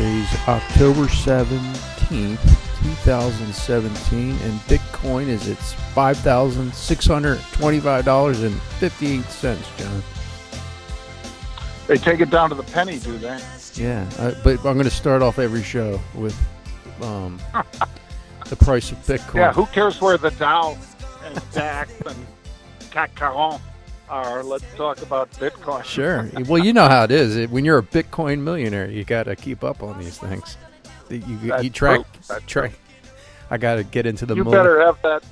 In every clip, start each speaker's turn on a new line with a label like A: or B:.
A: Today's October 17th, 2017, and Bitcoin is at $5,625.58, John.
B: They take it down to the penny, do they?
A: Yeah, but I'm going to start off every show with the price of Bitcoin.
B: Yeah, who cares where the Dow and DAX and CAC 40 are? Let's talk about Bitcoin.
A: Sure. Well, you know how it is. When you're a Bitcoin millionaire, you got to keep up on these things. You track. I got to get into the.
B: You better have that.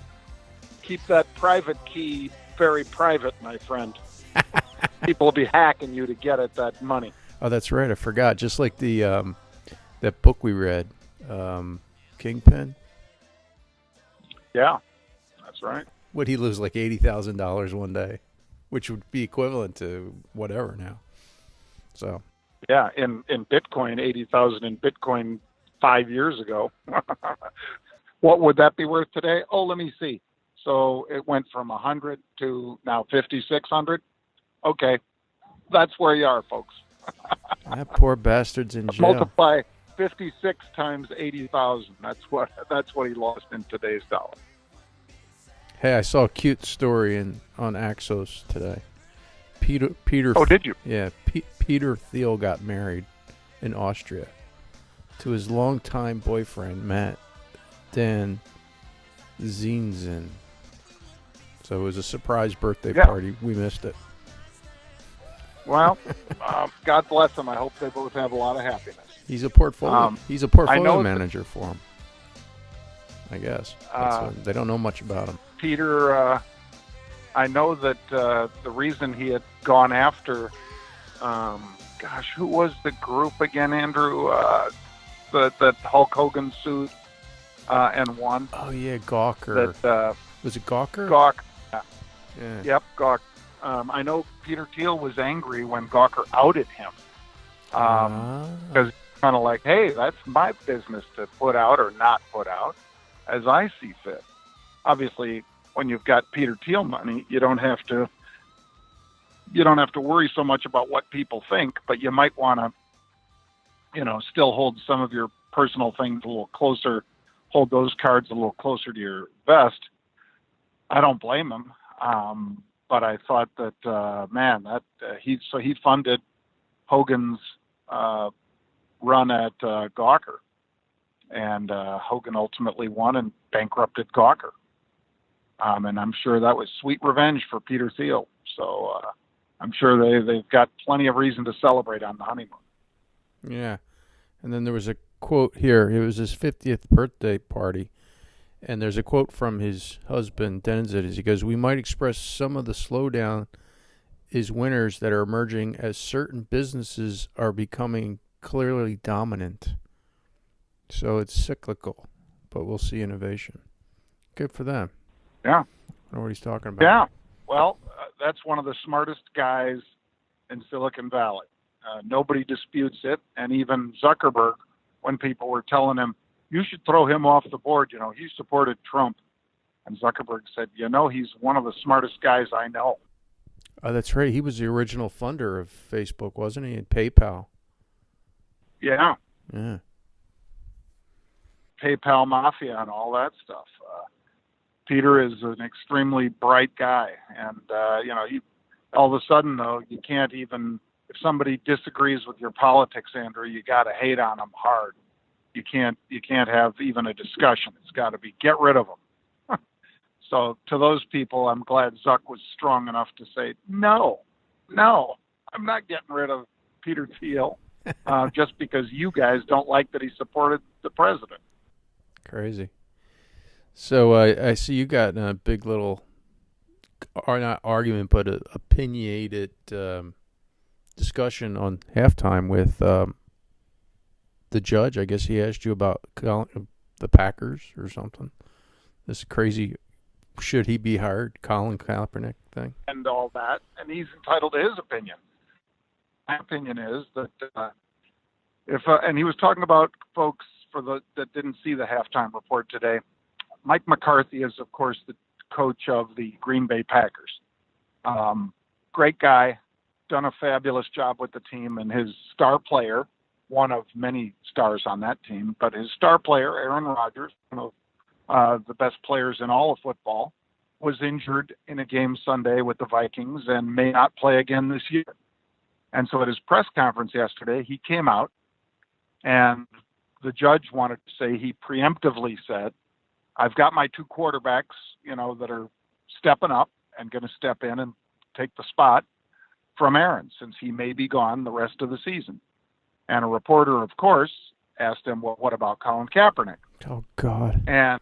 B: Keep that private key very private, my friend. People will be hacking you to get at that money.
A: Oh, that's right. I forgot. Just like the that book we read, Kingpin.
B: Yeah, that's right.
A: Would he lose like $80,000 one day, which would be equivalent to whatever now? So.
B: Yeah, in Bitcoin, 80,000 in Bitcoin 5 years ago. What would that be worth today? Oh, let me see. So it went from 100 to now 5,600. Okay, that's where you are, folks.
A: That poor bastard's in jail.
B: Multiply 56 times 80,000. That's what he lost in today's dollar.
A: Hey, I saw a cute story on Axios today. Peter.
B: Oh, did you?
A: Yeah, Peter Thiel got married in Austria to his longtime boyfriend Matt Dan Zinzin. So it was a surprise birthday party. We missed it.
B: Well, God bless him. I hope they both have a lot of happiness.
A: He's a portfolio manager for him, I guess. They don't know much about him.
B: Peter, I know that the reason he had gone after, who was the group again, Andrew? That Hulk Hogan sued and won.
A: Oh, yeah, Gawker. Was it Gawker?
B: Gawker.
A: Yeah.
B: Yep, Gawker. I know Peter Thiel was angry when Gawker outed him. Because it's kind of like, hey, that's my business to put out or not put out as I see fit. Obviously, when you've got Peter Thiel money, you don't have to worry so much about what people think, but you might want to, still hold some of your personal things a little closer, hold those cards a little closer to your vest. I don't blame him. But I thought that, he funded Hogan's run at Gawker, and Hogan ultimately won and bankrupted Gawker. And I'm sure that was sweet revenge for Peter Thiel. So I'm sure they've got plenty of reason to celebrate on the honeymoon.
A: Yeah. And then there was a quote here. It was his 50th birthday party. And there's a quote from his husband, Denzit, as he goes, "We might express some of the slowdown is winners that are emerging as certain businesses are becoming clearly dominant. So it's cyclical, but we'll see innovation." Good for them.
B: Yeah.
A: I don't know what he's talking about.
B: Yeah. Well, that's one of the smartest guys in Silicon Valley. Nobody disputes it. And even Zuckerberg, when people were telling him, you should throw him off the board. He supported Trump. And Zuckerberg said, he's one of the smartest guys I know.
A: Oh, that's right. He was the original funder of Facebook, wasn't he? And PayPal.
B: Yeah.
A: Yeah.
B: PayPal Mafia and all that stuff. Peter is an extremely bright guy. And, all of a sudden, though, you can't even, if somebody disagrees with your politics, Andrew, you got to hate on them hard. You can't have even a discussion. It's got to be get rid of them. So to those people, I'm glad Zuck was strong enough to say, no, I'm not getting rid of Peter Thiel just because you guys don't like that he supported the president.
A: Crazy. So I see you got a big little, not argument, but a opinionated discussion on halftime with the judge. I guess he asked you about the Packers or something. This crazy, should he be hired, Colin Kaepernick thing.
B: And all that. And he's entitled to his opinion. My opinion is that and he was talking about folks that didn't see the halftime report today. Mike McCarthy is, of course, the coach of the Green Bay Packers. Great guy, done a fabulous job with the team, and his star player one of many stars on that team, but his star player, Aaron Rodgers, one of the best players in all of football, was injured in a game Sunday with the Vikings and may not play again this year. And so at his press conference yesterday, he came out, and the judge wanted to say, he preemptively said, I've got my two quarterbacks, that are stepping up and going to step in and take the spot from Aaron, since he may be gone the rest of the season. And a reporter, of course, asked him, well, what about Colin Kaepernick?
A: Oh, God.
B: And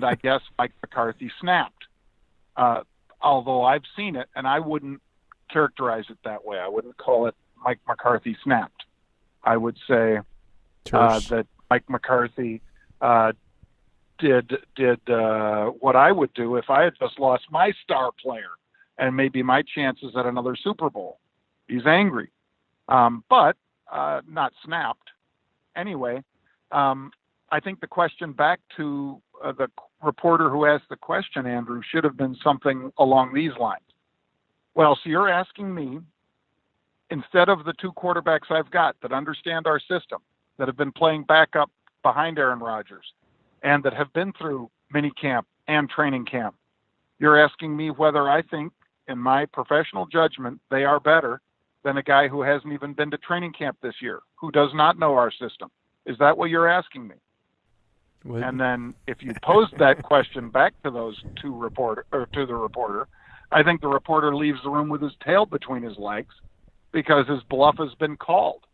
B: I guess Mike McCarthy snapped. Although I've seen it, and I wouldn't characterize it that way. I wouldn't call it Mike McCarthy snapped. I would say that Mike McCarthy did what I would do if I had just lost my star player and maybe my chances at another Super Bowl. He's angry, but not snapped. Anyway, I think the question back to the reporter who asked the question, Andrew, should have been something along these lines. Well, so you're asking me, instead of the two quarterbacks I've got that understand our system, that have been playing backup behind Aaron Rodgers, and that have been through minicamp and training camp, you're asking me whether I think, in my professional judgment, they are better than a guy who hasn't even been to training camp this year, who does not know our system. Is that what you're asking me?
A: What?
B: And then if you posed that question back to those to the reporter, I think the reporter leaves the room with his tail between his legs, because his bluff has been called.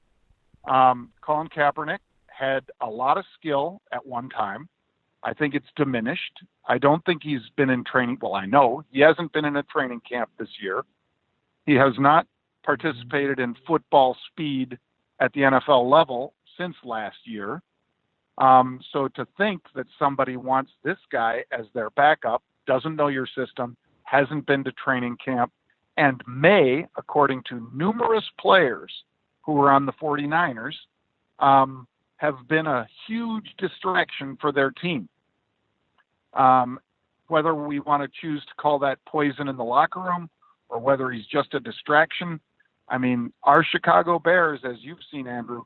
B: Colin Kaepernick had a lot of skill at one time. I think it's diminished. I don't think he's been in training. Well, I know he hasn't been in a training camp this year. He has not participated in football speed at the NFL level since last year. So to think that somebody wants this guy as their backup, doesn't know your system, hasn't been to training camp, and may, according to numerous players who were on the 49ers, have been a huge distraction for their team. Whether we want to choose to call that poison in the locker room or whether he's just a distraction, I mean, our Chicago Bears, as you've seen, Andrew,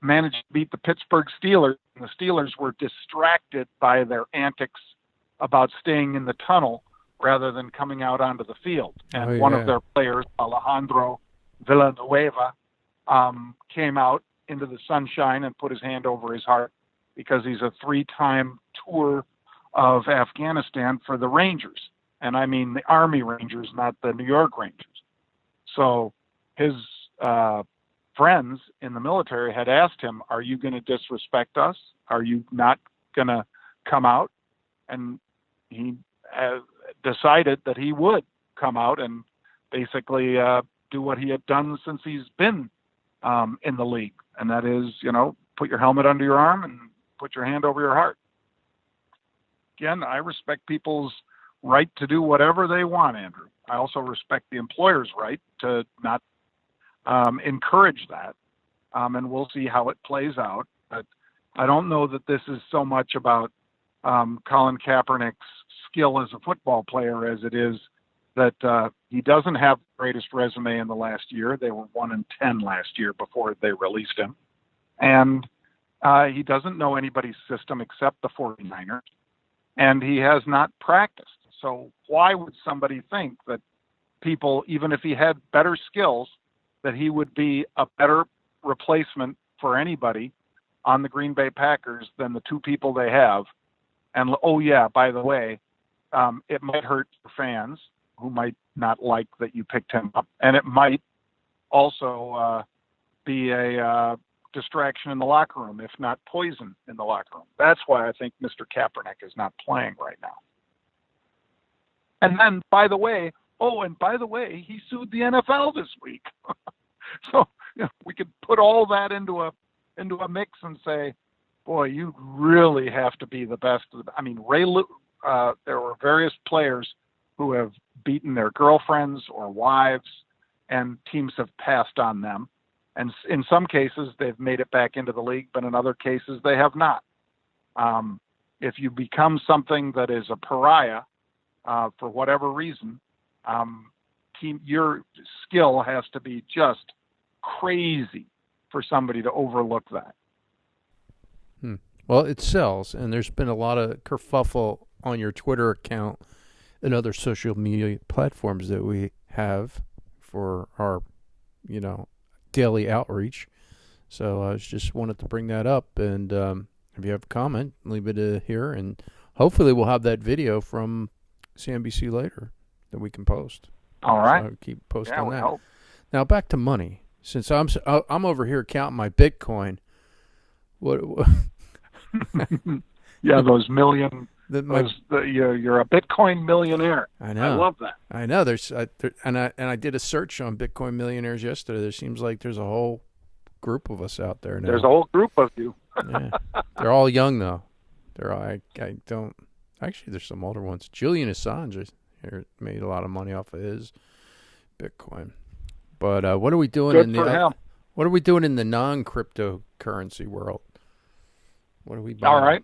B: managed to beat the Pittsburgh Steelers, and the Steelers were distracted by their antics about staying in the tunnel rather than coming out onto the field. And one of their players, Alejandro Villanueva, came out into the sunshine and put his hand over his heart because he's a 3-time tour of Afghanistan for the Rangers. And I mean the Army Rangers, not the New York Rangers. So his friends in the military had asked him, are you going to disrespect us? Are you not going to come out? And he decided that he would come out and basically do what he had done since he's been in the league. And that is, put your helmet under your arm and put your hand over your heart. Again, I respect people's right to do whatever they want, Andrew. I also respect the employer's right to not encourage that. And we'll see how it plays out. But I don't know that this is so much about Colin Kaepernick's skill as a football player as it is that he doesn't have the greatest resume in the last year. They were 1-10 last year before they released him. And he doesn't know anybody's system except the 49ers. And he has not practiced. So why would somebody think that people, even if he had better skills, that he would be a better replacement for anybody on the Green Bay Packers than the two people they have? And, oh, yeah, by the way, it might hurt your fans who might not like that you picked him up. And it might also be a distraction in the locker room, if not poison in the locker room. That's why I think Mr. Kaepernick is not playing right now. And then, by the way, he sued the NFL this week. So we could put all that into a mix and say, boy, you really have to be the best. I mean, there were various players who have beaten their girlfriends or wives, and teams have passed on them. And in some cases, they've made it back into the league, but in other cases, they have not. If you become something that is a pariah for whatever reason, your skill has to be just crazy for somebody to overlook that.
A: Well, it sells, and there's been a lot of kerfuffle on your Twitter account and other social media platforms that we have for our, daily outreach. So I just wanted to bring that up, and if you have a comment, leave it here, and hopefully we'll have that video from CNBC later that we can post.
B: All right.
A: So keep posting
B: Yeah,
A: on
B: we
A: that.
B: hope.
A: Now back to money. Since I'm over here counting my Bitcoin, what
B: Yeah, those million. You're a Bitcoin millionaire.
A: I know.
B: I love that.
A: I know. I did a search on Bitcoin millionaires yesterday. There seems like there's a whole group of us out there now.
B: There's a whole group of you.
A: Yeah. They're all young though. I don't actually. There's some older ones. Julian Assange here made a lot of money off of his Bitcoin. But what are we doing
B: Good for him.
A: What are we doing in the non-cryptocurrency world? What are we buying?
B: All right.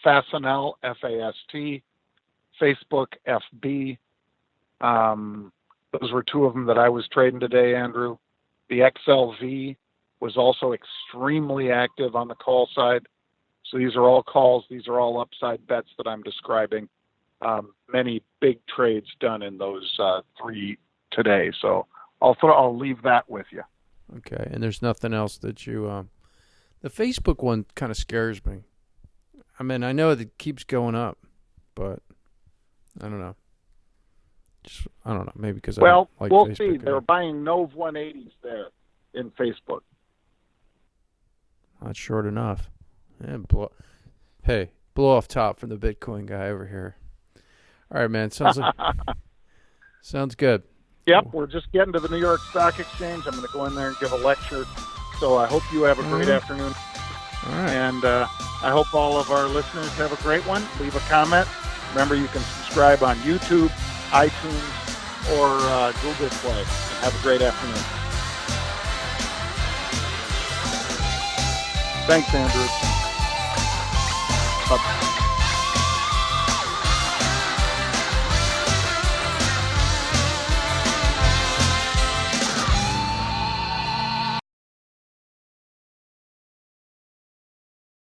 B: Fastenal, FAST, Facebook, FB. Those were two of them that I was trading today, Andrew. The XLV was also extremely active on the call side. So these are all calls. These are all upside bets that I'm describing. Many big trades done in those three today. So I'll leave that with you.
A: Okay. And there's nothing else that you the Facebook one kind of scares me. I mean, I know it keeps going up, but I don't know. I don't know. Maybe because I don't like
B: we'll
A: Facebook
B: see. They're buying Nove 180s there in Facebook.
A: Not short enough. Yeah, blow off top from the Bitcoin guy over here. All right, man. Sounds good.
B: Yep, we're just getting to the New York Stock Exchange. I'm going to go in there and give a lecture. So I hope you have a great afternoon.
A: All right.
B: And I hope all of our listeners have a great one. Leave a comment. Remember, you can subscribe on YouTube, iTunes, or Google Play. And have a great afternoon. Thanks, Andrew. Bye.